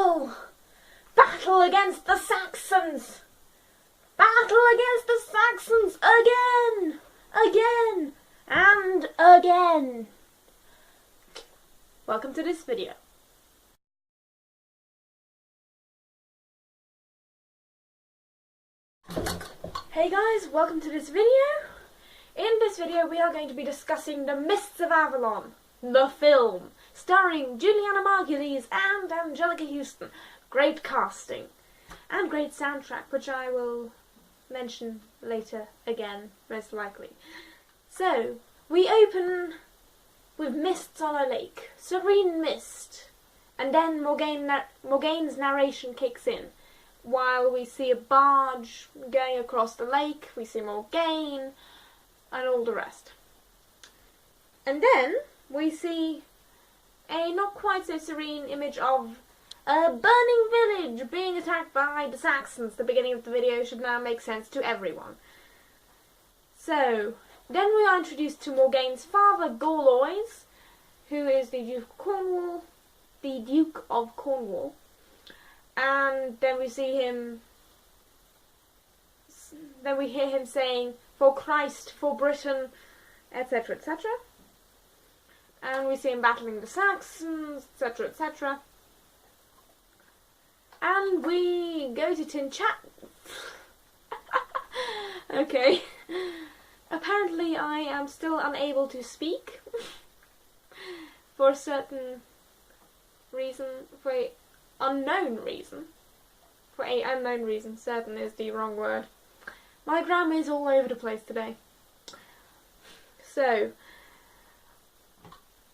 Battle! Battle against the Saxons! Battle against the Saxons! Again! Again! And again! Welcome to this video. Hey guys, welcome to this video. In this video we are going to be discussing The Mists of Avalon, the film, starring Juliana Margulies and Angelica Houston. Great casting and great soundtrack, which I will mention later again, most likely. So, we open with mists on a lake, serene mist, and then Morgaine's narration kicks in. While we see a barge going across the lake, we see Morgaine, and all the rest. And then we see a not quite so serene image of a burning village being attacked by the Saxons. The beginning of the video should now make sense to everyone. So, then we are introduced to Morgaine's father, Gorlois, who is the Duke of Cornwall. And then we hear him saying, "For Christ, for Britain," etc., etc. And we see him battling the Saxons, etc., etc. And we go to Okay. Apparently I am still unable to speak. For a certain reason, for an unknown reason. For a unknown reason, certain is the wrong word. My grammar is all over the place today. So,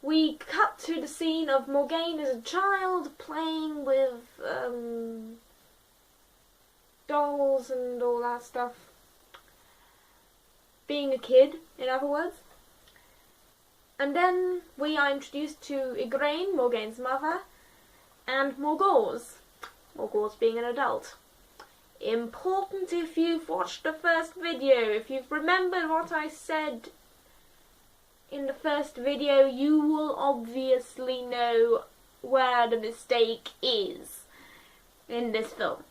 we cut to the scene of Morgaine as a child playing with dolls and all that stuff. Being a kid, in other words. And then we are introduced to Igraine, Morgaine's mother, and Morgause. Morgause being an adult. Important if you've watched the first video. If you've remembered what I said in the first video, you will obviously know where the mistake is in this film.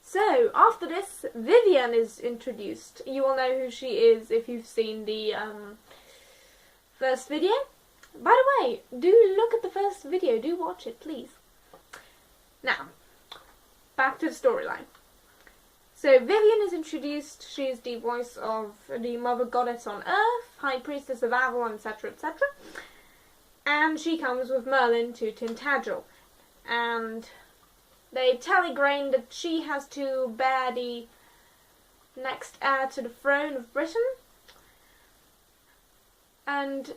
So, after this, Vivian is introduced. You will know who she is if you've seen the first video. By the way, do look at the first video. Do watch it, please. Now, back to the storyline. So, Vivian is introduced. She is the voice of the Mother Goddess on Earth, High Priestess of Avalon, etc., etc. And she comes with Merlin to Tintagel. And they tell Igraine that she has to bear the next heir to the throne of Britain. And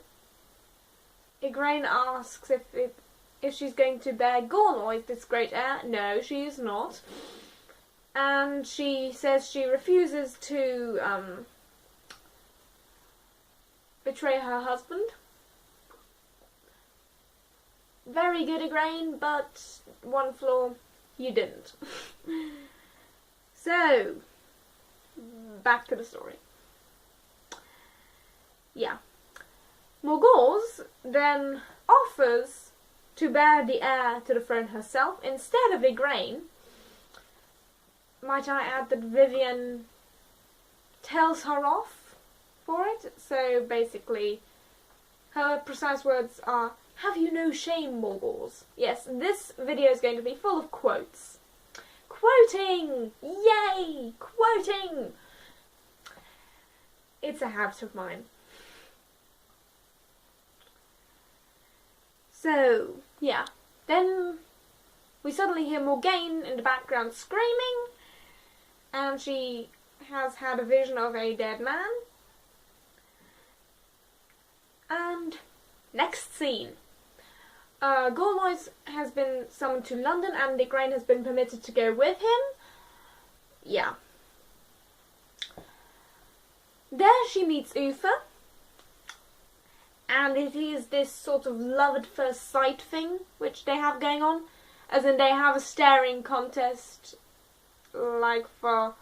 Igraine asks if she's going to bear Gorlois, this great heir. No, she is not. And she says she refuses to betray her husband. Very good, Igraine, but one flaw, you didn't. So, back to the story. Yeah. Morgause then offers to bear the heir to the throne herself instead of Igraine. Might I add that Vivian tells her off for it? So basically, her precise words are, "Have you no shame, Morgause?" Yes, this video is going to be full of quotes. Quoting! Yay! Quoting! It's a habit of mine. So, yeah. Then we suddenly hear Morgaine in the background screaming, and she has had a vision of a dead man. And next scene. Gorlois has been summoned to London and Igraine has been permitted to go with him. Yeah. There she meets Uther. And it is this sort of love at first sight thing which they have going on. As in they have a staring contest like for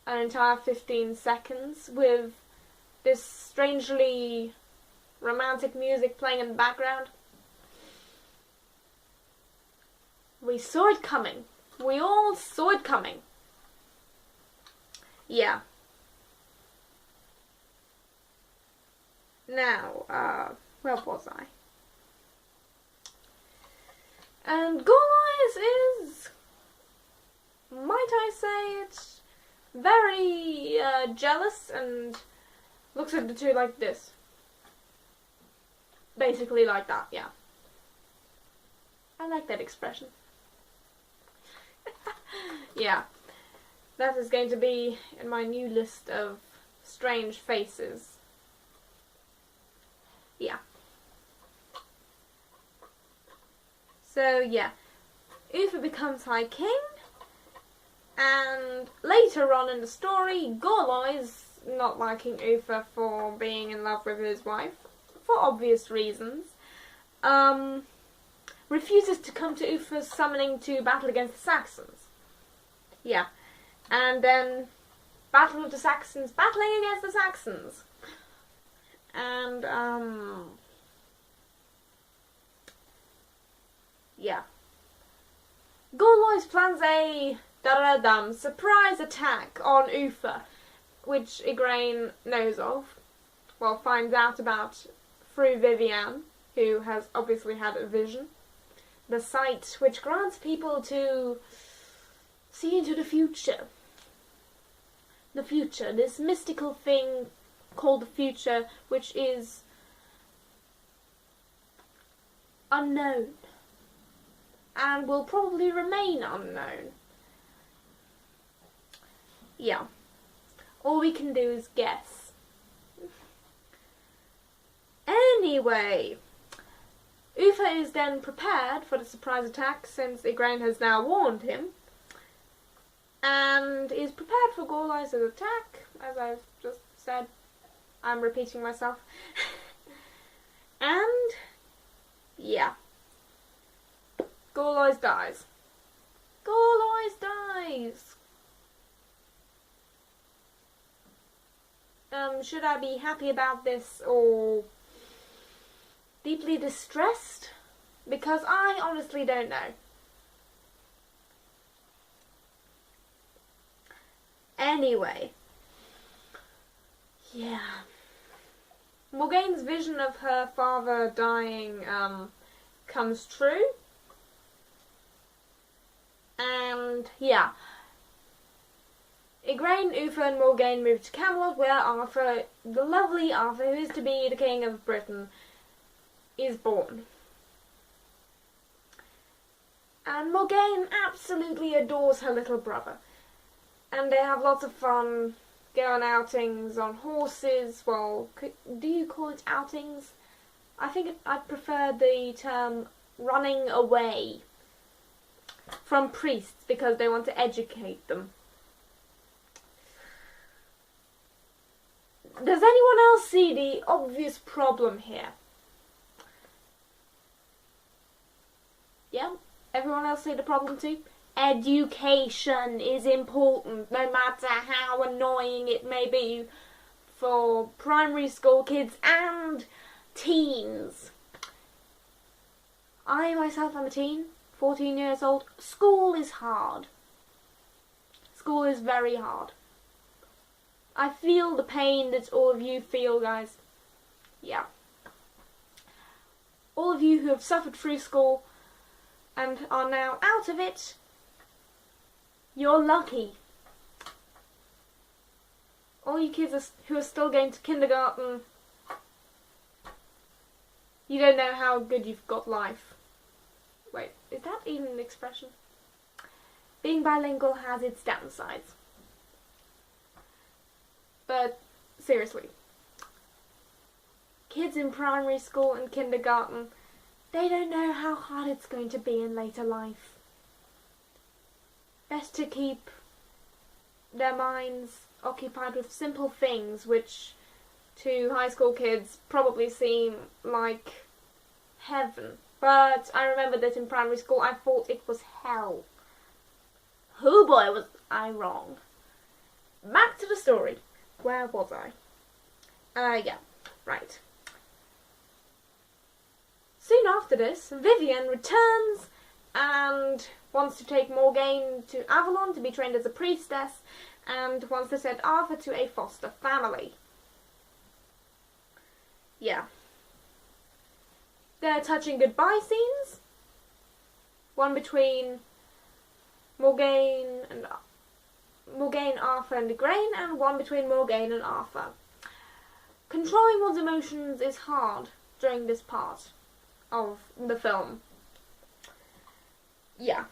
an entire 15 seconds with this strangely romantic music playing in the background. We saw it coming. We all saw it coming. Yeah. Now, where was I? And Gorlois is, might I say it, very jealous and looks at the two like this. Basically like that, yeah. I like that expression. Yeah. That is going to be in my new list of strange faces. Yeah. So, yeah. Uther becomes High King. And later on in the story, Gorlois, not liking Uther for being in love with his wife, for obvious reasons, refuses to come to Uther's summoning to battle against the Saxons. Yeah. And then battle with the Saxons, battling against the Saxons. And, yeah. Gorlois plans a surprise attack on Uther, which Igraine knows of. Well, finds out about through Vivian, who has obviously had a vision. The sight which grants people to see into the future. The future, this mystical thing called the future, which is unknown and will probably remain unknown. Yeah. All we can do is guess. Anyway, Uther is then prepared for the surprise attack since Igraine has now warned him, and is prepared for Gorlois' attack, as I've just said. I'm repeating myself. And, yeah. Gorlois dies. Gorlois dies! Should I be happy about this or deeply distressed? Because I honestly don't know. Anyway. Yeah. Morgaine's vision of her father dying comes true. And yeah. Igraine, Uther and Morgaine move to Camelot, where Arthur, the lovely Arthur, who is to be the King of Britain, is born. And Morgaine absolutely adores her little brother. And they have lots of fun, go on outings on horses. Well, do you call it outings? I think I'd prefer the term running away from priests because they want to educate them. Does anyone else see the obvious problem here? Yeah? Everyone else see the problem too? Education is important, no matter how annoying it may be for primary school kids and teens. I myself am a teen, 14 years old. School is hard. School is very hard. I feel the pain that all of you feel, guys. Yeah. All of you who have suffered through school and are now out of it, you're lucky. All you kids who are still going to kindergarten, you don't know how good you've got life. Wait, is that even an expression? Being bilingual has its downsides. But, seriously, kids in primary school and kindergarten, they don't know how hard it's going to be in later life. Best to keep their minds occupied with simple things which to high school kids probably seem like heaven. But I remember that in primary school I thought it was hell. Oh boy, was I wrong. Back to the story. Where was I? Yeah, right. Soon after this, Vivian returns and wants to take Morgaine to Avalon to be trained as a priestess, and wants to send Arthur to a foster family. Yeah. There are touching goodbye scenes. One between Morgaine, Arthur and Igraine, and one between Morgaine and Arthur. Controlling one's emotions is hard during this part of the film. Yeah.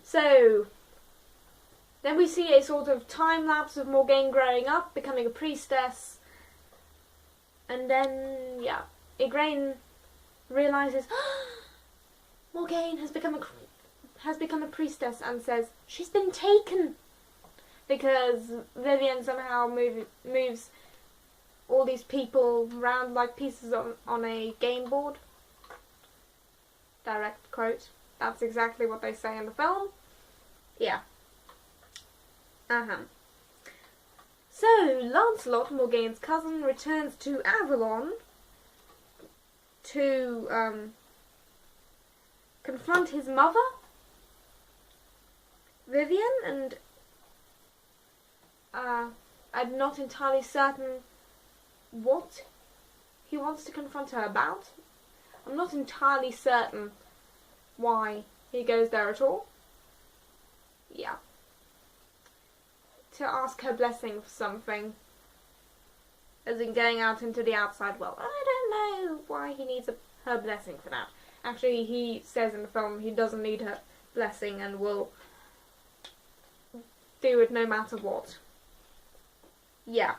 So, then we see a sort of time lapse of Morgaine growing up, becoming a priestess, and then, yeah, Igraine realizes Morgaine has become a priestess and says she's been taken, because Vivian somehow moves all these people around like pieces on a game board. Direct quote. That's exactly what they say in the film. Yeah. So, Lancelot, Morgaine's cousin, returns to Avalon to confront his mother, Vivian, and I'm not entirely certain what he wants to confront her about. I'm not entirely certain why he goes there at all. Yeah. To ask her blessing for something. As in going out into the outside world. I don't know why he needs her blessing for that. Actually, he says in the film he doesn't need her blessing and will do it no matter what. Yeah.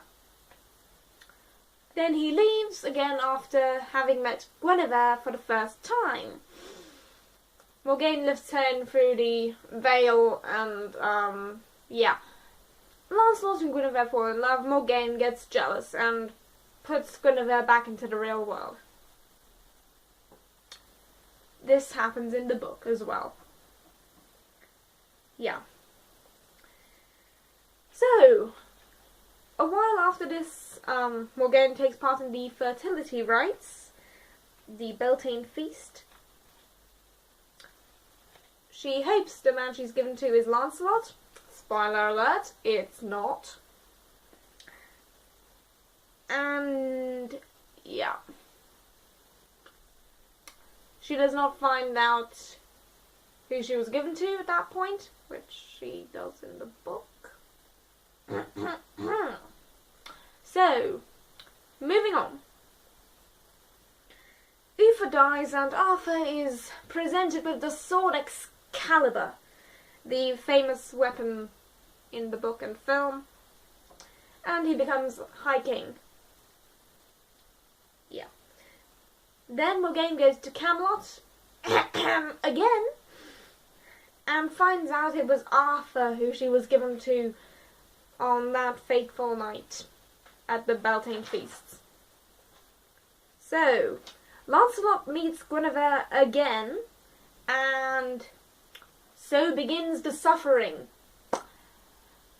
Then he leaves again after having met Guinevere for the first time. Morgaine lifts her in through the veil and, yeah. Lancelot and Guinevere fall in love. Morgaine gets jealous and puts Guinevere back into the real world. This happens in the book as well. Yeah. So, a while after this, Morgaine takes part in the fertility rites, the Beltane feast. She hopes the man she's given to is Lancelot. Spoiler alert, it's not. And, yeah. She does not find out who she was given to at that point, which she does in the book. So, moving on. Uther dies and Arthur is presented with the sword Excalibur, the famous weapon in the book and film, and he becomes High King. Yeah. Then Morgaine goes to Camelot again and finds out it was Arthur who she was given to on that fateful night at the Beltane feasts. So, Lancelot meets Guinevere again, and so begins the suffering.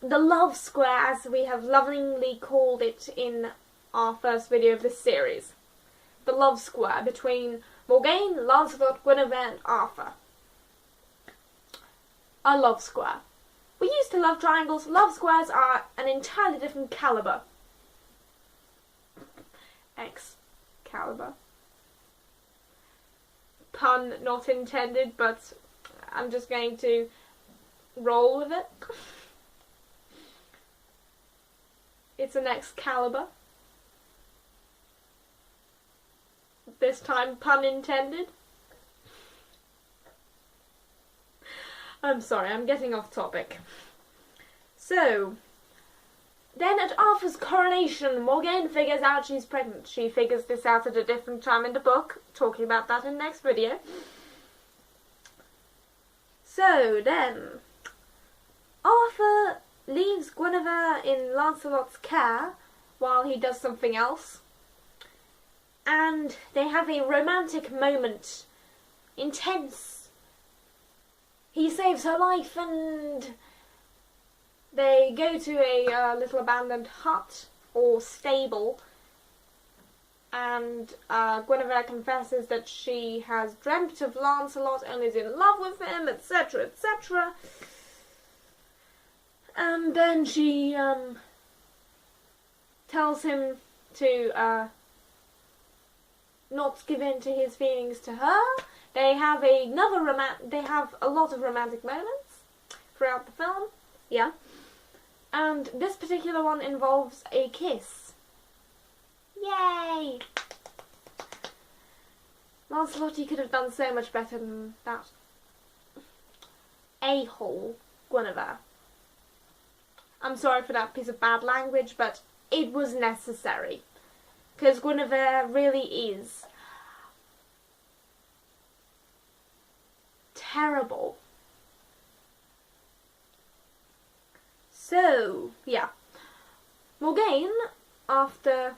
The love square, as we have lovingly called it in our first video of this series. The love square between Morgaine, Lancelot, Guinevere, and Arthur. A love square. We used to love triangles. Love squares are an entirely different caliber. Excalibur. Pun not intended, but I'm just going to roll with it. It's an Excalibur. This time, pun intended. I'm sorry, I'm getting off topic. So, then at Arthur's coronation, Morgaine figures out she's pregnant. She figures this out at a different time in the book. Talking about that in the next video. So, then, Arthur leaves Guinevere in Lancelot's care while he does something else. And they have a romantic moment. Intense. He saves her life and they go to a little abandoned hut or stable and Guinevere confesses that she has dreamt of Lancelot and is in love with him, etc., etc. And then she tells him to not give in to his feelings to her. They have a lot of romantic moments throughout the film. Yeah. And this particular one involves a kiss. Yay! Lancelot, you could have done so much better than that. A-hole, Guinevere. I'm sorry for that piece of bad language, but it was necessary. Because Guinevere really is terrible. So, yeah. Morgaine, after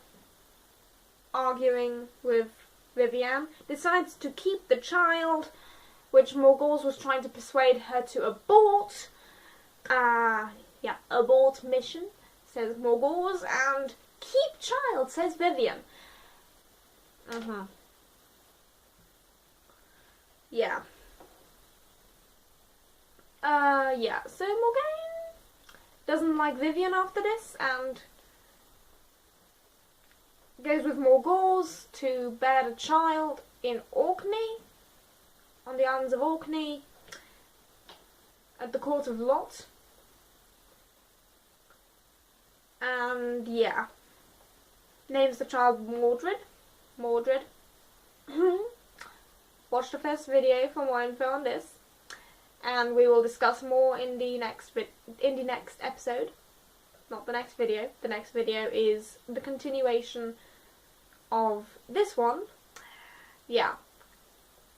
arguing with Vivienne, decides to keep the child, which Morgause was trying to persuade her to abort. Abort mission, says Morgause, and keep child, says Vivienne. Yeah. So Morgaine doesn't like Vivienne after this, and goes with Morgause to bear the child in Orkney, on the islands of Orkney, at the court of Lot. And yeah, names the child Mordred. Watch the first video for more info on this, and we will discuss more in the next episode. Not the next video. The next video is the continuation of this one. Yeah,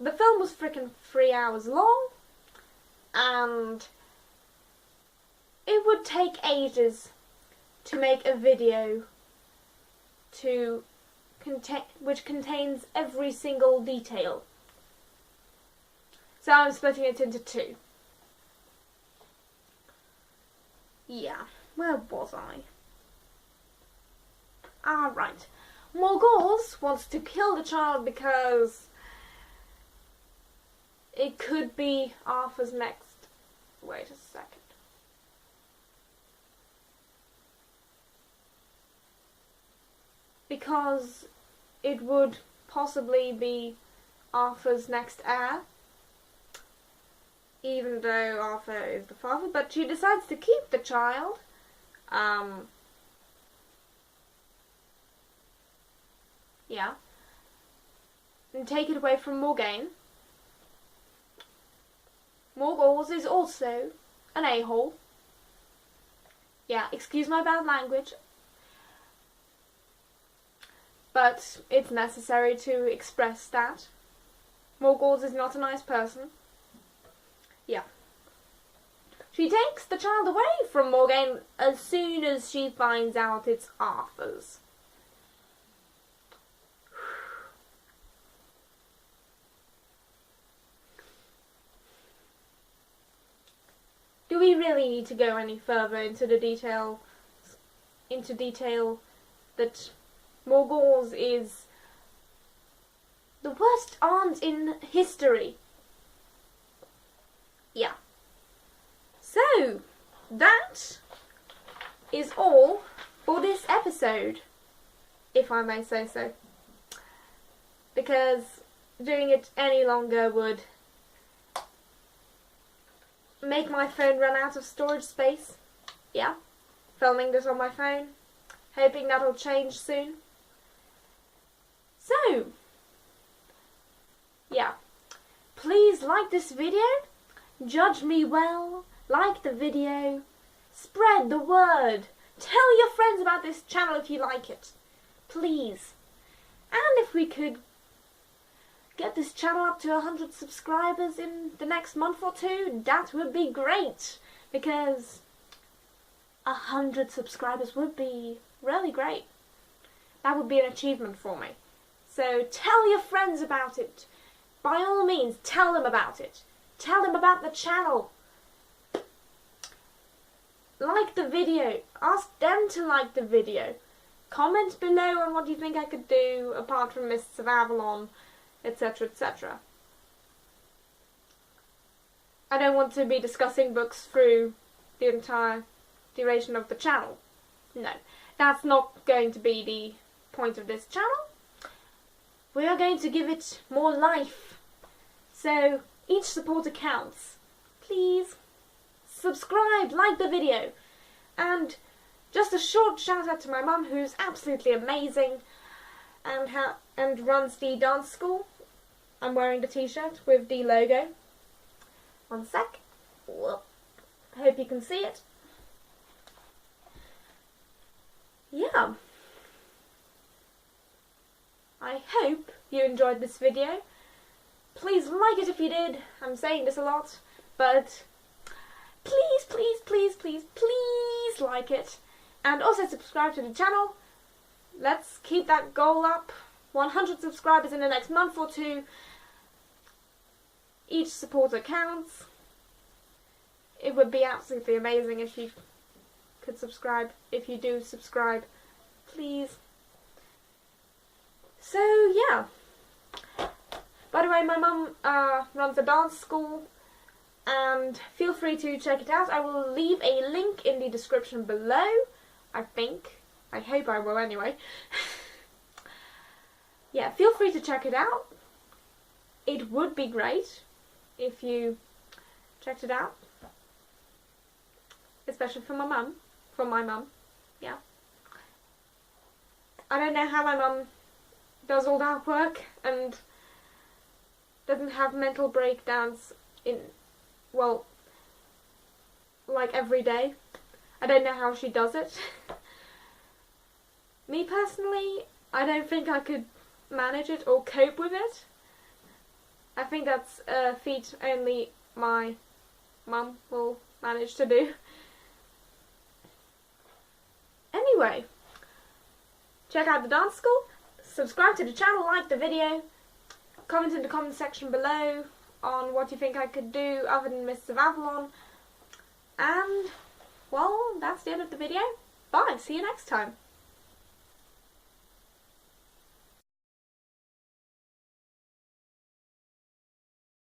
the film was freaking 3 hours long, and it would take ages to make a video which contains every single detail. So I'm splitting it into 2. Yeah, where was I? Right. Morgause wants to kill the child because it could be Arthur's next... Wait a second. Because it would possibly be Arthur's next heir, even though Arthur is the father, but she decides to keep the child. Yeah. And take it away from Morgaine. Morgause is also an a-hole. Yeah, excuse my bad language. But it's necessary to express that. Morgause is not a nice person. Yeah. She takes the child away from Morgaine as soon as she finds out it's Arthur's. Do we really need to go any further into detail that Morgause is the worst aunt in history? Yeah. So, that is all for this episode, if I may say so. Because doing it any longer would make my phone run out of storage space. Yeah. Filming this on my phone. Hoping that'll change soon. So, yeah. Please like this video. Judge me well. Like the video. Spread the word. Tell your friends about this channel if you like it. Please. And if we could get this channel up to 100 subscribers in the next month or 2, that would be great. Because 100 subscribers would be really great. That would be an achievement for me. So tell your friends about it. By all means, tell them about it. Tell them about the channel. Like the video. Ask them to like the video. comment below on what you think I could do apart from Mists of Avalon, etc, etc. I don't want to be discussing books through the entire duration of the channel. No, that's not going to be the point of this channel. We are going to give it more life. So each supporter counts. Please subscribe, like the video, and just a short shout out to my mum, who's absolutely amazing and runs the dance school. I'm wearing the t-shirt with the logo. One sec. Whoop. Hope you can see it. Yeah. I hope you enjoyed this video. Please like it if you did. I'm saying this a lot, but please, please, please, please, please like it. And also subscribe to the channel. Let's keep that goal up. 100 subscribers in the next month or two. Each supporter counts. It would be absolutely amazing if you could subscribe. If you do subscribe, please. So yeah. By the way, my mum runs a dance school, and feel free to check it out. I will leave a link in the description below, I think. I hope I will anyway. Yeah, feel free to check it out. It would be great if you checked it out. Especially for my mum. From my mum. Yeah. I don't know how my mum does all that work and doesn't have mental breakdowns well, like every day. I don't know how she does it. Me personally, I don't think I could manage it or cope with it. I think that's a feat only my mum will manage to do. Anyway, check out the dance school, subscribe to the channel, like the video, comment in the comment section below on what you think I could do other than Mists of Avalon. And, well, that's the end of the video. Bye, see you next time.